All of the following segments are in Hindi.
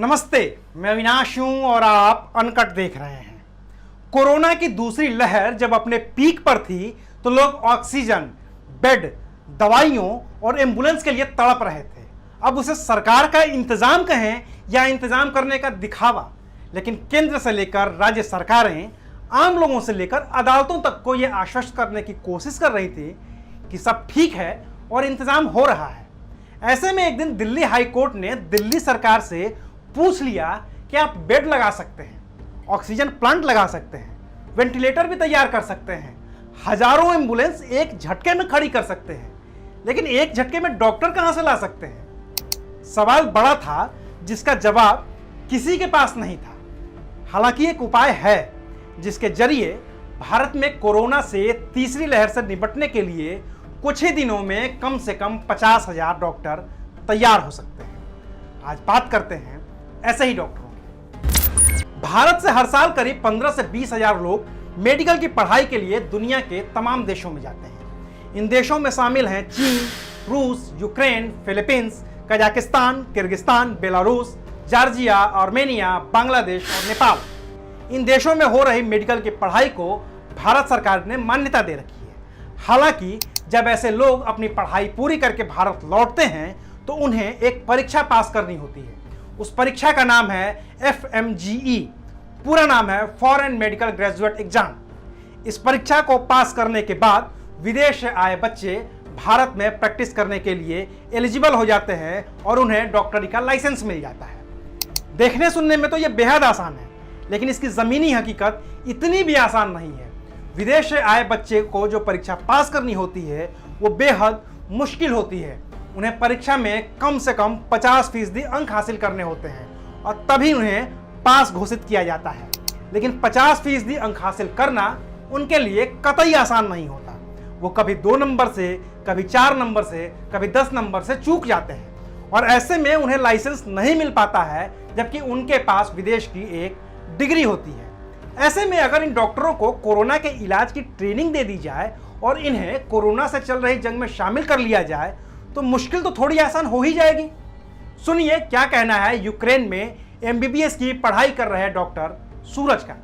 नमस्ते, मैं अविनाश हूं और आप अनकट देख रहे हैं। कोरोना की दूसरी लहर जब अपने पीक पर थी तो लोग ऑक्सीजन, बेड, दवाइयों और एम्बुलेंस के लिए तड़प रहे थे। अब उसे सरकार का इंतजाम कहें या इंतजाम करने का दिखावा, लेकिन केंद्र से लेकर राज्य सरकारें आम लोगों से लेकर अदालतों तक को यह आश्वस्त करने की कोशिश कर रही थी कि सब ठीक है और इंतजाम हो रहा है। ऐसे में एक दिन दिल्ली हाई कोर्ट ने दिल्ली सरकार से पूछ लिया कि आप बेड लगा सकते हैं, ऑक्सीजन प्लांट लगा सकते हैं, वेंटिलेटर भी तैयार कर सकते हैं, हजारों एम्बुलेंस एक झटके में खड़ी कर सकते हैं, लेकिन एक झटके में डॉक्टर कहां से ला सकते हैं? सवाल बड़ा था जिसका जवाब किसी के पास नहीं था। हालांकि एक उपाय है जिसके जरिए भारत में कोरोना से तीसरी लहर से निपटने के लिए कुछ ही दिनों में कम से कम 50,000 डॉक्टर तैयार हो सकते हैं। आज बात करते हैं ऐसे ही डॉक्टरों की। भारत से हर साल करीब 15 से 20,000 लोग मेडिकल की पढ़ाई के लिए दुनिया के तमाम देशों में जाते हैं। इन देशों में शामिल हैं चीन, रूस, Ukraine, Philippines, Kazakhstan, Kyrgyzstan, Belarus, Georgia, Armenia, Bangladesh और नेपाल। इन देशों में हो रही मेडिकल की पढ़ाई को भारत सरकार ने मान्यता दे रखी है। हालांकि जब ऐसे लोग अपनी पढ़ाई पूरी करके भारत लौटते हैं तो उन्हें एक परीक्षा पास करनी होती है। उस परीक्षा का नाम है FMGE, पूरा नाम है फॉरेन मेडिकल ग्रेजुएट एग्जाम। इस परीक्षा को पास करने के बाद विदेश से आए बच्चे भारत में प्रैक्टिस करने के लिए एलिजिबल हो जाते हैं और उन्हें डॉक्टरी का लाइसेंस मिल जाता है। देखने सुनने में तो यह बेहद आसान है, लेकिन इसकी जमीनी हकीकत इतनी भी आसान नहीं है। विदेश से आए बच्चे को जो परीक्षा पास करनी होती है वो बेहद मुश्किल होती है। उन्हें परीक्षा में कम से कम 50% अंक हासिल करने होते हैं और तभी उन्हें पास घोषित किया जाता है। लेकिन 50% अंक हासिल करना उनके लिए कतई आसान नहीं होता। वो कभी 2 नंबर से, कभी 4 नंबर से, कभी 10 नंबर से चूक जाते हैं और ऐसे में उन्हें लाइसेंस नहीं मिल पाता है, जबकि उनके पास विदेश की एक डिग्री होती है। ऐसे में अगर इन डॉक्टरों को कोरोना के इलाज की ट्रेनिंग दे दी जाए और इन्हें कोरोना से चल रही जंग में शामिल कर लिया जाए तो मुश्किल तो थोड़ी आसान हो ही जाएगी। सुनिए क्या कहना है यूक्रेन में MBBS की पढ़ाई कर रहे डॉक्टर सूरज का।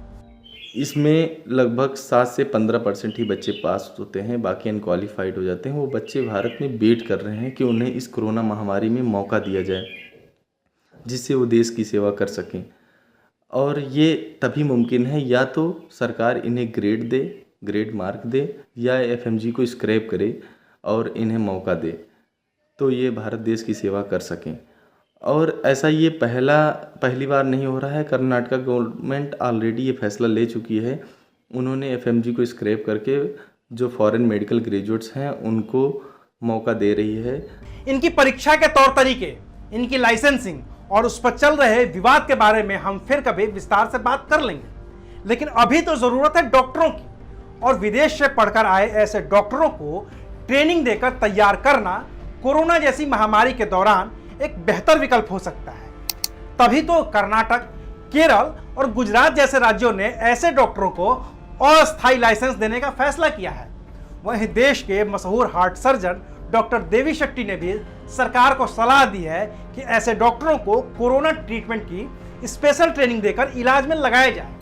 इसमें लगभग 7 से 15% ही बच्चे पास होते हैं, बाकी अनक्वालिफाइड हो जाते हैं। वो बच्चे भारत में वेट कर रहे हैं कि उन्हें इस कोरोना महामारी में मौका दिया जाए जिससे वो देश की सेवा कर सकें। और ये तभी मुमकिन है या तो सरकार इन्हें ग्रेड मार्क दे या FMG को स्क्रैप करे और इन्हें मौका दे, तो ये भारत देश की सेवा कर सकें। और ऐसा ये पहली बार नहीं हो रहा है। कर्नाटका गवर्नमेंट ऑलरेडी ये फैसला ले चुकी है। उन्होंने FMG को स्क्रैप करके जो फॉरेन मेडिकल ग्रेजुएट्स हैं उनको मौका दे रही है। इनकी परीक्षा के तौर तरीके, इनकी लाइसेंसिंग और उस पर चल रहे विवाद के बारे में हम फिर कभी विस्तार से बात कर लेंगे, लेकिन अभी तो जरूरत है डॉक्टरों की, और विदेश से पढ़कर आए ऐसे डॉक्टरों को ट्रेनिंग देकर तैयार करना कोरोना जैसी महामारी के दौरान एक बेहतर विकल्प हो सकता है। तभी तो कर्नाटक, केरल और गुजरात जैसे राज्यों ने ऐसे डॉक्टरों को अस्थायी लाइसेंस देने का फैसला किया है। वहीं देश के मशहूर heart surgeon doctor Devi Shetty ने भी सरकार को सलाह दी है कि ऐसे डॉक्टरों को कोरोना ट्रीटमेंट की स्पेशल ट्रेनिंग देकर इलाज में लगाया जाए।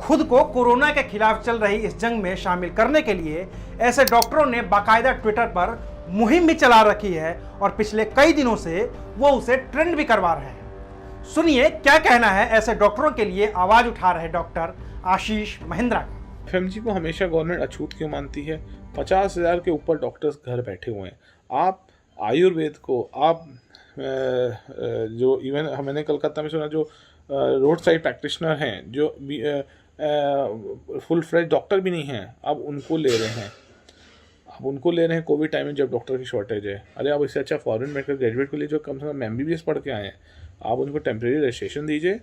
खुद को कोरोना के खिलाफ चल रही इस जंग में शामिल करने के लिए ऐसे डॉक्टरों ने बाकायदा ट्विटर पर मुहिम भी चला रखी है और पिछले कई दिनों से वो उसे ट्रेंड भी करवा रहे हैं। सुनिए क्या कहना है ऐसे डॉक्टरों के लिए आवाज उठा रहे डॉक्टर आशीष महिंद्रा का। FMG को हमेशा गवर्नमेंट अछूत क्यों मानती है? 50,000 के ऊपर डॉक्टर्स घर बैठे हुए हैं। आप आयुर्वेद को, आप जो इवन मैंने कलकत्ता में सुना जो रोड साइड प्रैक्टिशनर हैं, जो फुल फ्लेज डॉक्टर भी नहीं हैं, अब उनको ले रहे हैं। कोविड टाइम में जब डॉक्टर की शॉर्टेज है। अरे आप इससे अच्छा फॉरेन मेडिकल ग्रेजुएट को लिए जो कम से कम MBBS पढ़ के आए हैं, आप उनको टेम्प्रेरी रजिस्ट्रेशन दीजिए।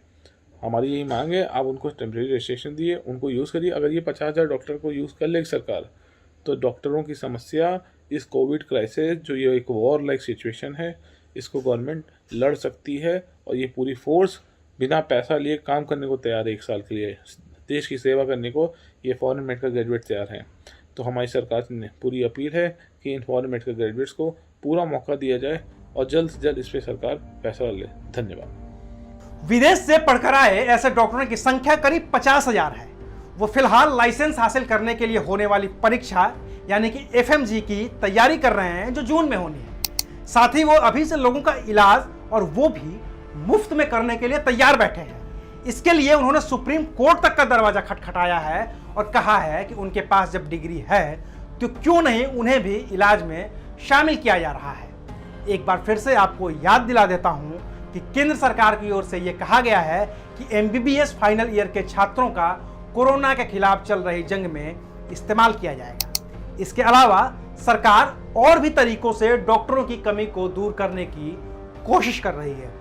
हमारी यही मांग है, आप उनको टेम्प्रेरी रजिस्ट्रेशन दिए, उनको यूज़ करिए। अगर ये 50,000 डॉक्टर को यूज़ कर लेगी सरकार तो डॉक्टरों की समस्या, इस कोविड क्राइसिस जो ये एक वॉर लाइक सिचुएशन है, इसको गवर्नमेंट लड़ सकती है। और ये पूरी फोर्स बिना पैसा लिए काम करने को तैयार है। 1 साल के लिए देश की सेवा करने को ये फॉरेन मेडिकल ग्रेजुएट तैयार हैं। तो हमारी सरकार से पूरी अपील है कि इन फॉरेन मेडिकल ग्रेजुएट्स को पूरा मौका दिया जाए और जल्द से जल्द इस पर सरकार फैसला ले। धन्यवाद। विदेश से पढ़कर आए ऐसे डॉक्टरों की संख्या करीब 50,000 है। वो फिलहाल लाइसेंस हासिल करने के लिए होने वाली परीक्षा यानी कि एफएमजी की तैयारी कर रहे हैं, जो जून में होनी है। साथ ही वो अभी से लोगों का इलाज और वो भी मुफ्त में करने के लिए तैयार बैठे हैं। इसके लिए उन्होंने सुप्रीम कोर्ट तक का दरवाजा खटखटाया है और कहा है कि उनके पास जब डिग्री है तो क्यों नहीं उन्हें भी इलाज में शामिल किया जा रहा है। एक बार फिर से आपको याद दिला देता हूं कि केंद्र सरकार की ओर से यह कहा गया है कि एमबीबीएस फाइनल ईयर के छात्रों का कोरोना के खिलाफ चल रही जंग में इस्तेमाल किया जाएगा। इसके अलावा सरकार और भी तरीकों से डॉक्टरों की कमी को दूर करने की कोशिश कर रही है।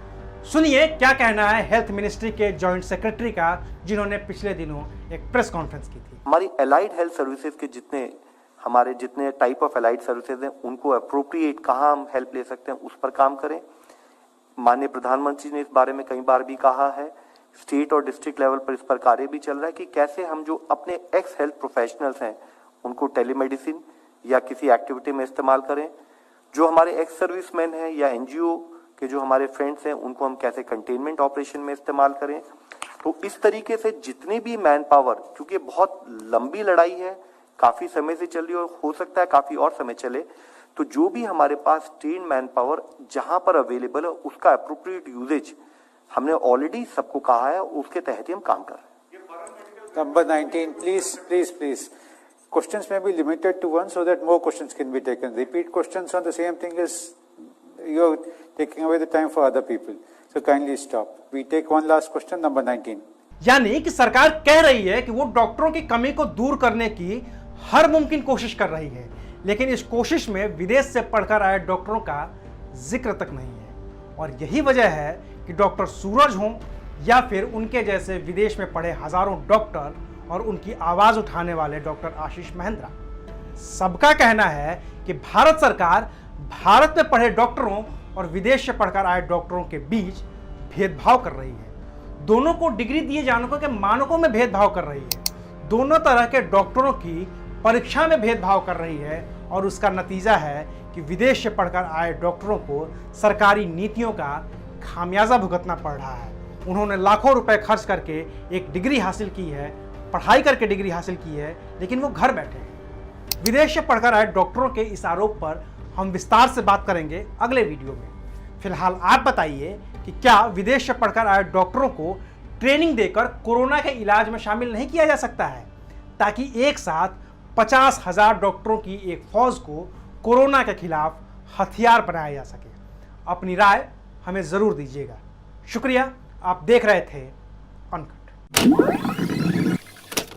सुनिए क्या कहना है हेल्थ मिनिस्ट्री के जॉइंट सेक्रेटरी का, जिन्होंने पिछले दिनों एक प्रेस कॉन्फ्रेंस की थी। हमारी एलाइड हेल्थ सर्विसेज के जितने टाइप ऑफ एलाइड सर्विसेज हैं, उनको अप्रोप्रिएट कहाँ हम हेल्प ले सकते हैं, उस पर काम करें। माननीय प्रधानमंत्री ने इस बारे में कई बार भी कहा है। स्टेट और डिस्ट्रिक्ट लेवल पर इस पर कार्य भी चल रहा है कि कैसे हम जो अपने एक्स हेल्थ प्रोफेशनल्स हैं उनको टेलीमेडिसिन या किसी एक्टिविटी में इस्तेमाल करें। जो हमारे एक्स सर्विसमैन हैं या एनजीओ के जो हमारे फ्रेंड्स हैं, उनको हम कैसे कंटेनमेंट ऑपरेशन में इस्तेमाल करें। तो इस तरीके से जितनी भी मैन पावर, क्योंकि बहुत लंबी लड़ाई है, काफी समय से चल रही है और हो सकता है काफी और समय चले, तो जो भी हमारे पास ट्रेन मैन पावर जहां पर अवेलेबल है उसका अप्रोप्रिएट यूजेज हमने ऑलरेडी सबको कहा है, उसके तहत ही हम काम कर रहे हैं। Number 19, please. Questions may be limited to one so that more questions can be taken. Repeat questions on the same thing is you're taking away the time for other people. So kindly stop. We take one last question, number 19. यानी कि सरकार कह रही है कि वो डॉक्टरों की कमी को दूर करने की हर मुमकिन कोशिश कर रही है, लेकिन इस कोशिश में विदेश से पढ़कर आए डॉक्टरों का जिक्र तक नहीं है। और यही वजह है कि डॉक्टर सूरज हों या फिर उनके जैसे विदेश में पढ़े हजारों डॉक्टर और उनकी आवाज उठाने वाले डॉक्टर आशीष महेंद्रा, सबका कहना है कि भारत सरकार भारत में पढ़े डॉक्टरों और विदेश से पढ़कर आए डॉक्टरों के बीच भेदभाव कर रही है। दोनों को डिग्री दिए जाने के मानकों में भेदभाव कर रही है। दोनों तरह के डॉक्टरों की परीक्षा में भेदभाव कर रही है और उसका नतीजा है कि विदेश से पढ़कर आए डॉक्टरों को सरकारी नीतियों का खामियाजा भुगतना पड़ रहा है। उन्होंने लाखों रुपए खर्च करके एक डिग्री हासिल की है, पढ़ाई करके डिग्री हासिल की है, लेकिन वो घर बैठे हैं। विदेश से पढ़कर आए डॉक्टरों के इस आरोप पर हम विस्तार से बात करेंगे अगले वीडियो में। फिलहाल आप बताइए कि क्या विदेश से पढ़कर आए डॉक्टरों को ट्रेनिंग देकर कोरोना के इलाज में शामिल नहीं किया जा सकता है, ताकि एक साथ 50,000 डॉक्टरों की एक फौज को कोरोना के खिलाफ हथियार बनाया जा सके। अपनी राय हमें जरूर दीजिएगा। शुक्रिया, आप देख रहे थे अनकट।